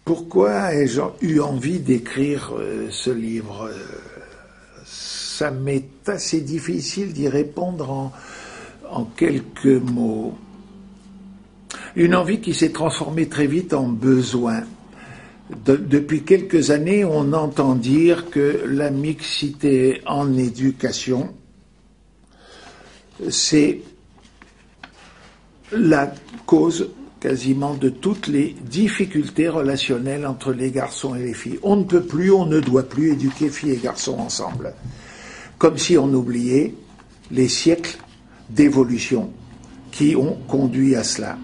Pourquoi ai-je eu envie d'écrire ce livre? Ça m'est assez difficile d'y répondre en quelques mots. Une envie qui s'est transformée très vite en besoin. Depuis quelques années, on entend dire que la mixité en éducation, c'est la cause quasiment de toutes les difficultés relationnelles entre les garçons et les filles. On ne peut plus, on ne doit plus éduquer filles et garçons ensemble. Comme si on oubliait les siècles d'évolution qui ont conduit à cela.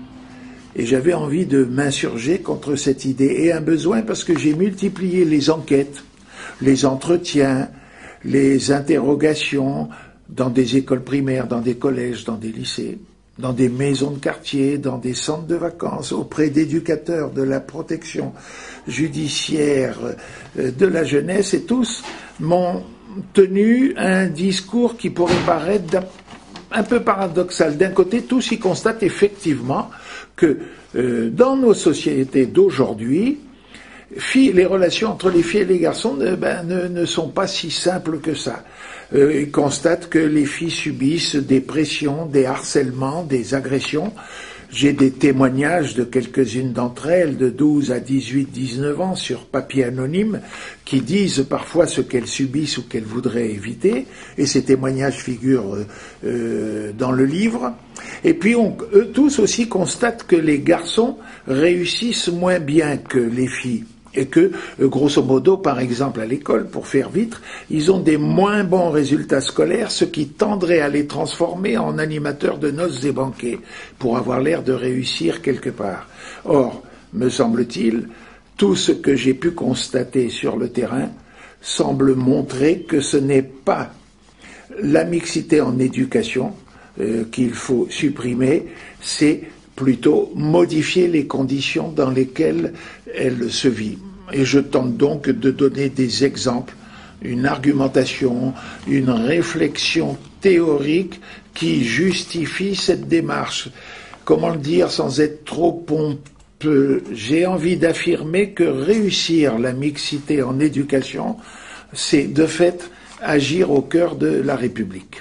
Et j'avais envie de m'insurger contre cette idée et un besoin parce que j'ai multiplié les enquêtes, les entretiens, les interrogations dans des écoles primaires, dans des collèges, dans des lycées, dans des maisons de quartier, dans des centres de vacances, auprès d'éducateurs de la protection judiciaire de la jeunesse, et tous m'ont tenu un discours qui pourrait paraître un peu paradoxal. D'un côté, tous y constatent effectivement que dans nos sociétés d'aujourd'hui, les relations entre les filles et les garçons ne sont pas si simples que ça. Ils constatent que les filles subissent des pressions, des harcèlements, des agressions. J'ai des témoignages de quelques-unes d'entre elles, de 12 à 18, 19 ans, sur papier anonyme, qui disent parfois ce qu'elles subissent ou qu'elles voudraient éviter, et ces témoignages figurent dans le livre. Et puis eux tous aussi constatent que les garçons réussissent moins bien que les filles. Et que, grosso modo, par exemple à l'école, pour faire vite, ils ont des moins bons résultats scolaires, ce qui tendrait à les transformer en animateurs de noces et banquets, pour avoir l'air de réussir quelque part. Or, me semble-t-il, tout ce que j'ai pu constater sur le terrain semble montrer que ce n'est pas la mixité en éducation qu'il faut supprimer, c'est plutôt modifier les conditions dans lesquelles elle se vit. Et je tente donc de donner des exemples, une argumentation, une réflexion théorique qui justifie cette démarche. Comment le dire sans être trop pompeux? J'ai envie d'affirmer que réussir la mixité en éducation, c'est de fait agir au cœur de la République.